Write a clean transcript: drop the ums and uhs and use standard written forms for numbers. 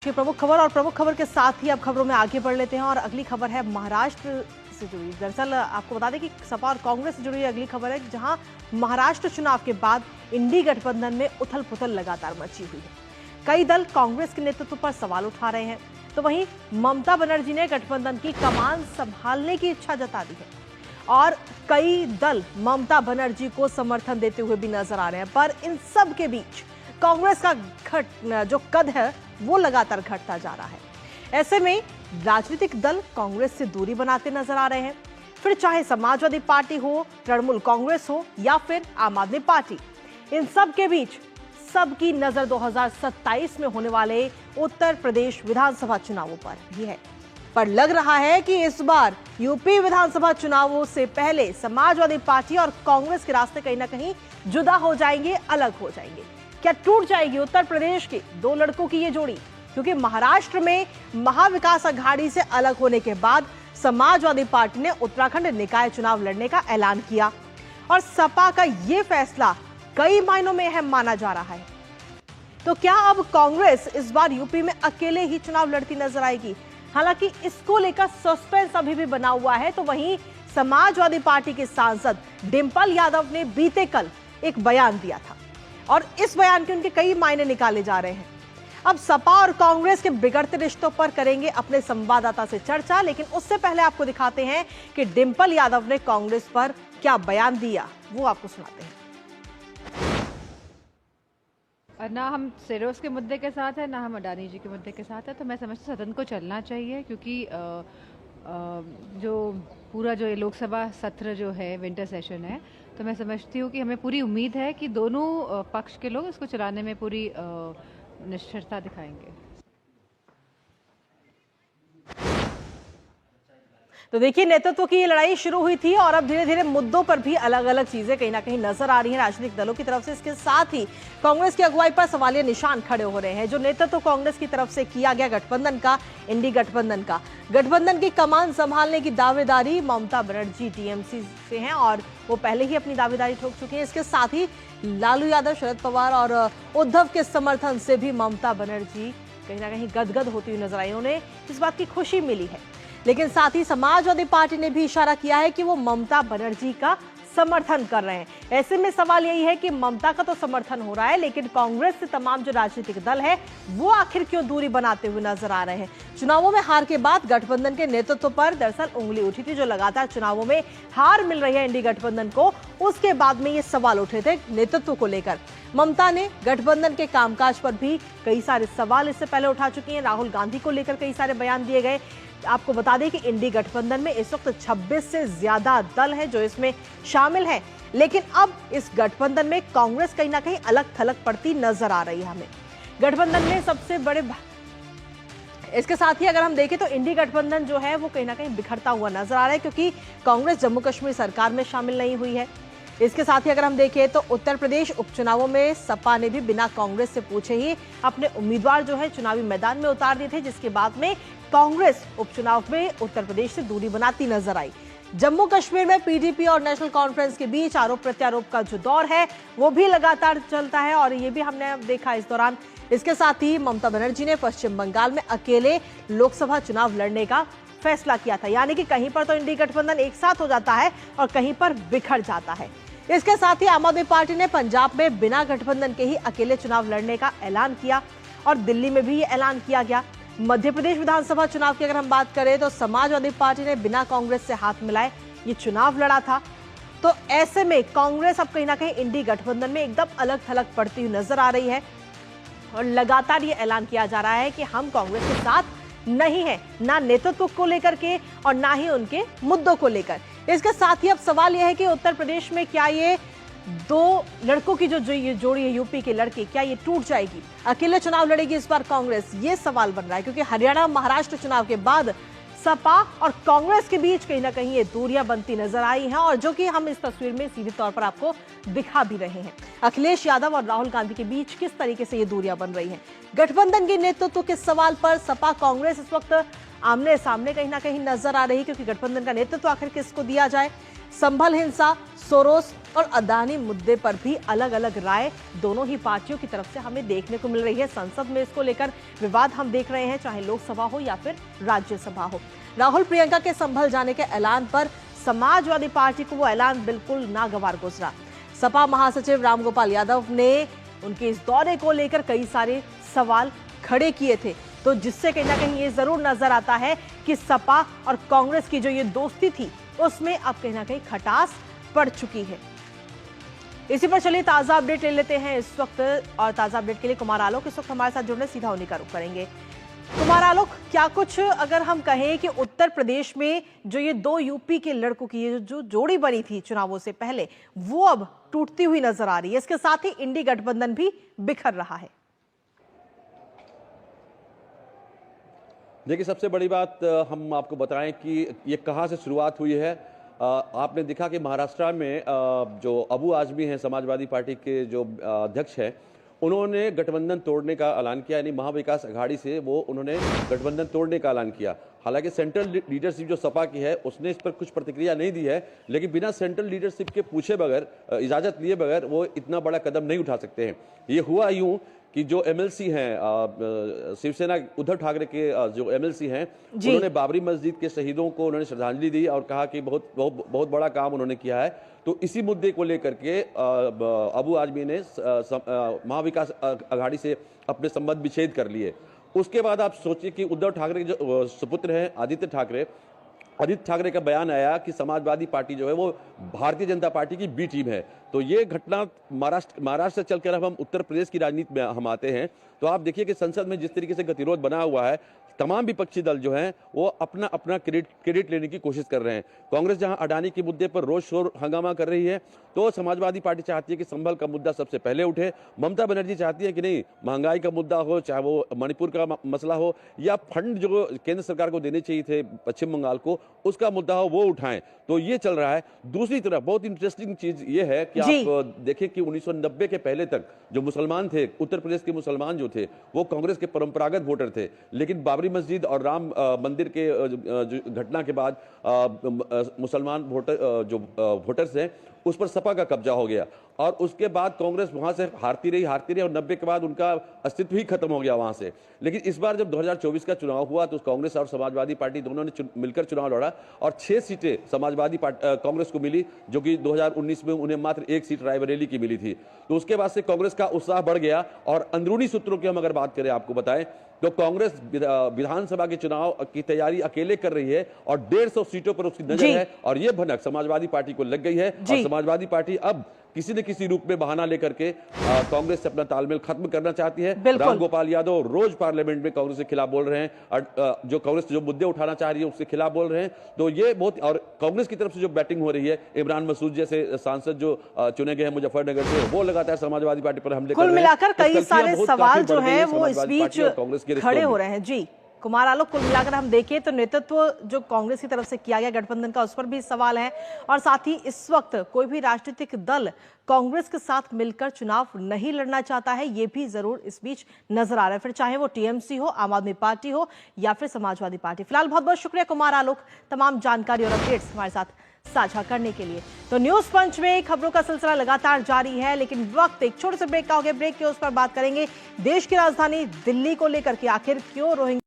ये प्रमुख खबर और प्रमुख खबर के साथ ही अब खबरों में आगे बढ़ लेते हैं और अगली खबर है महाराष्ट्र से जुड़ी। दरअसल आपको बता दें कि सपा और कांग्रेस से जुड़ी अगली खबर है, जहां महाराष्ट्र चुनाव के बाद इंडी गठबंधन में उथल पुथल लगातार मची हुई है। कई दल कांग्रेस के नेतृत्व पर सवाल उठा रहे हैं, तो वहीं ममता बनर्जी ने गठबंधन की कमान संभालने की इच्छा जता दी है और कई दल ममता बनर्जी को समर्थन देते हुए भी नजर आ रहे हैं। पर इन सब के बीच कांग्रेस का जो कद है वो लगातार घटता जा रहा है। ऐसे में राजनीतिक दल कांग्रेस से दूरी बनाते नजर आ रहे हैं, फिर चाहे समाजवादी पार्टी हो, तृणमूल कांग्रेस हो या फिर आम आदमी पार्टी। इन सब के बीच सबकी नजर 2027 में होने वाले उत्तर प्रदेश विधानसभा चुनावों पर भी है। पर लग रहा है कि इस बार यूपी विधानसभा चुनावों से पहले समाजवादी पार्टी और कांग्रेस के रास्ते कहीं ना कहीं जुदा हो जाएंगे, अलग हो जाएंगे। क्या टूट जाएगी उत्तर प्रदेश के दो लड़कों की ये जोड़ी? क्योंकि महाराष्ट्र में महाविकास अघाड़ी से अलग होने के बाद समाजवादी पार्टी ने उत्तराखंड निकाय चुनाव लड़ने का ऐलान किया और सपा का ये फैसला कई मायनों में अहम माना जा रहा है। तो क्या अब कांग्रेस इस बार यूपी में अकेले ही चुनाव लड़ती नजर आएगी? हालांकि इसको लेकर सस्पेंस अभी भी बना हुआ है। तो वहीं समाजवादी पार्टी के सांसद डिंपल यादव ने बीते कल एक बयान दिया था और इस बयान के उनके कई मायने निकाले जा रहे हैं। अब सपा और कांग्रेस के बिगड़ते रिश्तों पर करेंगे अपने संवाददाता से चर्चा, लेकिन उससे पहले आपको दिखाते हैं कि डिंपल यादव ने कांग्रेस पर क्या बयान दिया, वो आपको सुनाते हैं। ना हम सिरोस के मुद्दे के साथ है, ना हम अडानी जी के मुद्दे के साथ है। तो मैं समझती हूँ सदन को चलना चाहिए, क्योंकि जो पूरा जो लोकसभा सत्र जो है विंटर सेशन है, तो मैं समझती हूँ कि हमें पूरी उम्मीद है कि दोनों पक्ष के लोग इसको चलाने में पूरी निष्ठता दिखाएंगे। तो देखिए, नेतृत्व की ये लड़ाई शुरू हुई थी और अब धीरे धीरे मुद्दों पर भी अलग अलग चीजें कहीं ना कहीं नजर आ रही हैं राजनीतिक दलों की तरफ से। इसके साथ ही कांग्रेस की अगुवाई पर सवालिया निशान खड़े हो रहे हैं। जो नेतृत्व कांग्रेस की तरफ से किया गया गठबंधन का, इंडी गठबंधन की कमान संभालने की दावेदारी ममता बनर्जी टीएमसी से हैं और वो पहले ही अपनी दावेदारी ठोक चुकी हैं। इसके साथ ही लालू यादव, शरद पवार और उद्धव के समर्थन से भी ममता बनर्जी कहीं ना कहीं गदगद होती हुई नजर आई। उन्हें इस बात की खुशी मिली है, लेकिन साथ ही समाजवादी पार्टी ने भी इशारा किया है कि वो ममता बनर्जी का समर्थन कर रहे हैं। ऐसे में सवाल यही है कि ममता का तो समर्थन हो रहा है, लेकिन कांग्रेस से तमाम जो राजनीतिक दल है वो आखिर क्यों दूरी बनाते हुए नजर आ रहे हैं? चुनावों में हार के बाद गठबंधन के नेतृत्व पर दरअसल उंगली उठी थी। जो लगातार चुनावों में हार मिल रही है इंडी गठबंधन को, उसके बाद में ये सवाल उठे थे नेतृत्व को लेकर। ममता ने गठबंधन के कामकाज पर भी कई सारे सवाल इससे पहले उठा चुकी हैं। राहुल गांधी को लेकर कई सारे बयान दिए गए। आपको बता दें कि इंडी गठबंधन में इस वक्त 26 से ज्यादा दल हैं जो इसमें शामिल हैं, लेकिन अब इस गठबंधन में कांग्रेस कहीं ना कहीं अलग थलग पड़ती नजर आ रही है हमें गठबंधन में सबसे बड़े। इसके साथ ही अगर हम देखें तो इंडी गठबंधन जो है वो कहीं ना कहीं बिखरता हुआ नजर आ रहा है, क्योंकि कांग्रेस जम्मू कश्मीर सरकार में शामिल नहीं हुई है। इसके साथ ही अगर हम देखें तो उत्तर प्रदेश उपचुनावों में सपा ने भी बिना कांग्रेस से पूछे ही अपने उम्मीदवार जो है चुनावी मैदान में उतार दिए थे, जिसके बाद में कांग्रेस उपचुनाव में उत्तर प्रदेश से दूरी बनाती नजर आई। जम्मू कश्मीर में पीडीपी और नेशनल कॉन्फ्रेंस के बीच आरोप प्रत्यारोप का जो दौर है वो भी लगातार चलता है और ये भी हमने देखा इस दौरान। इसके साथ ही ममता बनर्जी ने पश्चिम बंगाल में अकेले लोकसभा चुनाव लड़ने का फैसला किया था, यानी कि कहीं पर तो इंडी गठबंधन एक साथ हो जाता है और कहीं पर बिखर जाता है। इसके साथ ही आम आदमी पार्टी ने पंजाब में बिना गठबंधन के ही अकेले चुनाव लड़ने का ऐलान किया और दिल्ली में भी ये ऐलान किया गया। मध्य प्रदेश विधानसभा चुनाव की अगर हम बात करें तो समाजवादी पार्टी ने बिना कांग्रेस से हाथ मिलाए ये चुनाव लड़ा था। तो ऐसे में कांग्रेस अब कहीं ना कहीं इंडी गठबंधन में एकदम अलग थलग पड़ती हुई नजर आ रही है और लगातार ये ऐलान किया जा रहा है कि हम कांग्रेस के साथ नहीं है, ना नेतृत्व को लेकर के और ना ही उनके मुद्दों को लेकर। इसके साथ ही अब सवाल यह है कि उत्तर प्रदेश में क्या ये दो लड़कों की जो ये जोड़ी है यूपी के लड़के, क्या ये टूट जाएगी? अकेले चुनाव लड़ेगी इस बार कांग्रेस? ये सवाल बन रहा है, क्योंकि हरियाणा महाराष्ट्र चुनाव के बाद सपा और कांग्रेस के बीच कहीं ना कहीं ये दूरियां बनती नजर आई हैं और जो कि हम इस तस्वीर में सीधे तौर पर आपको दिखा भी रहे हैं। अखिलेश यादव और राहुल गांधी के बीच किस तरीके से ये दूरियां बन रही हैं। गठबंधन के नेतृत्व के सवाल पर सपा कांग्रेस इस वक्त आमने सामने कहीं ना कहीं नजर आ रही है, क्योंकि गठबंधन का नेतृत्व आखिर किसको दिया जाए। संभल हिंसा, सोरोस और अदानी मुद्दे पर भी अलग अलग राय दोनों ही पार्टियों की तरफ से हमें देखने को मिल रही है। संसद में इसको लेकर विवाद हम देख रहे हैं, चाहे लोकसभा हो या फिर राज्यसभा हो। राहुल प्रियंका के संभल जाने के ऐलान पर समाजवादी पार्टी को वो ऐलान बिल्कुल नागवार गुजरा। सपा महासचिव रामगोपाल यादव ने उनके इस दौरे को लेकर कई सारे सवाल खड़े किए थे, तो जिससे कहीं ना कहीं ये जरूर नजर आता है कि सपा और कांग्रेस की जो ये दोस्ती थी उसमें अब कहीं ना कहीं खटास पड़ चुकी है। इसी पर चलिए ताजा अपडेट ले लेते हैं इस वक्त, और ताजा अपडेट के लिए कुमार आलोक इस वक्त हमारे साथ जुड़ने, सीधा उन्हीं का रुख करेंगे। कुमार आलोक, क्या कुछ अगर हम कहें कि उत्तर प्रदेश में जो ये दो यूपी के लड़कों की जो जोड़ी बनी थी चुनावों से पहले, वो अब टूटती हुई नजर आ रही है। इसके साथ ही इंडी गठबंधन भी बिखर रहा है। देखिए, सबसे बड़ी बात हम आपको बताएं कि ये कहां से शुरुआत हुई है। आपने देखा कि महाराष्ट्र में जो अबू आजमी हैं, समाजवादी पार्टी के जो अध्यक्ष हैं, उन्होंने गठबंधन तोड़ने का ऐलान किया, यानी महाविकास अघाड़ी से वो उन्होंने गठबंधन तोड़ने का ऐलान किया। हालांकि सेंट्रल लीडरशिप जो सपा की है उसने इस पर कुछ प्रतिक्रिया नहीं दी है, लेकिन बिना सेंट्रल लीडरशिप के पूछे बगैर, इजाजत लिए बगैर वो इतना बड़ा कदम नहीं उठा सकते हैं। ये हुआ यूं कि जो एमएलसी हैं, शिवसेना उद्धव ठाकरे के जो एमएलसी हैं, उन्होंने बाबरी मस्जिद के शहीदों को उन्होंने श्रद्धांजलि दी और कहा कि बहुत बड़ा काम उन्होंने किया है। तो इसी मुद्दे को लेकर के अबू आजमी ने महाविकास अघाड़ी से अपने संबंध विच्छेद कर लिए। उसके बाद आप सोचिए कि उद्धव ठाकरे के जो सुपुत्र हैं आदित्य ठाकरे का बयान आया कि समाजवादी पार्टी जो है वो भारतीय जनता पार्टी की बी टीम है। तो ये घटना महाराष्ट्र से चलकर अब हम उत्तर प्रदेश की राजनीति में हम आते हैं, तो आप देखिए कि संसद में जिस तरीके से गतिरोध बना हुआ है, तमाम विपक्षी दल जो हैं वो अपना अपना क्रेडिट लेने की कोशिश कर रहे हैं। कांग्रेस जहां अडानी के मुद्दे पर रोज शोर हंगामा कर रही है, तो समाजवादी पार्टी चाहती है कि संभल का मुद्दा सबसे पहले उठे। ममता बनर्जी चाहती है कि नहीं, महंगाई का मुद्दा हो, चाहे वो मणिपुर का मसला हो या फंड जो केंद्र सरकार को देने चाहिए थे पश्चिम बंगाल को, उसका मुद्दा हो, वो उठाएं। तो ये चल रहा है। दूसरी तरफ बहुत इंटरेस्टिंग चीज ये है कि आप देखें कि 1990 के पहले तक जो मुसलमान थे, उत्तर प्रदेश के मुसलमान जो थे, वो कांग्रेस के परंपरागत वोटर थे, लेकिन बाबरी मस्जिद और राम मंदिर के घटना के बाद मुसलमान वोटर्स हैं, उस पर सपा का कब्जा हो गया और उसके बाद कांग्रेस वहां से हारती रही और 90 के बाद उनका अस्तित्व ही खत्म हो गया वहां से। लेकिन इस बार जब 2024 का चुनाव हुआ तो कांग्रेस और समाजवादी पार्टी दोनों ने मिलकर चुनाव लड़ा और 6 सीटें समाजवादी कांग्रेस को मिली, जो कि 2019 में उन्हें मात्र 1 सीट रायबरेली की मिली थी। तो उसके बाद से कांग्रेस का उत्साह बढ़ गया और अंदरूनी सूत्रों की हम अगर बात करें, आपको बताएं तो कांग्रेस विधानसभा के चुनाव की तैयारी अकेले कर रही है और 150 सीटों पर उसकी नजर है और यह भनक समाजवादी पार्टी को लग गई है और समाजवादी पार्टी अब किसी न किसी रूप में बहाना लेकर के कांग्रेस से अपना तालमेल खत्म करना चाहती है। रामगोपाल यादव रोज पार्लियामेंट में कांग्रेस के खिलाफ बोल रहे हैं और जो कांग्रेस जो मुद्दे उठाना चाह रही है उसके खिलाफ बोल रहे हैं। तो ये बहुत, और कांग्रेस की तरफ से जो बैटिंग हो रही है, इमरान मसूद जैसे सांसद जो चुने गए हैं मुजफ्फरनगर से, वो लगातार समाजवादी पार्टी पर हमले कर रहे हैं। कुल मिलाकर कई सारे सवाल जो है वो इस बीच खड़े हो रहे हैं। जी कुमार आलोक, कुल मिलाकर हम देखें तो नेतृत्व जो कांग्रेस की तरफ से किया गया गठबंधन का, उस पर भी सवाल है और साथ ही इस वक्त कोई भी राजनीतिक दल कांग्रेस के साथ मिलकर चुनाव नहीं लड़ना चाहता है, ये भी जरूर इस बीच नजर आ रहा है, फिर चाहे वो टीएमसी हो, आम आदमी पार्टी हो या फिर समाजवादी पार्टी। फिलहाल बहुत बहुत शुक्रिया कुमार आलोक, तमाम जानकारी और अपडेट्स हमारे साथ साझा करने के लिए। तो न्यूज पंच में खबरों का सिलसिला लगातार जारी है, लेकिन वक्त एक छोटे से ब्रेक का हो गया। ब्रेक के उस पर बात करेंगे देश की राजधानी दिल्ली को लेकर के आखिर क्यों रोहिंग्या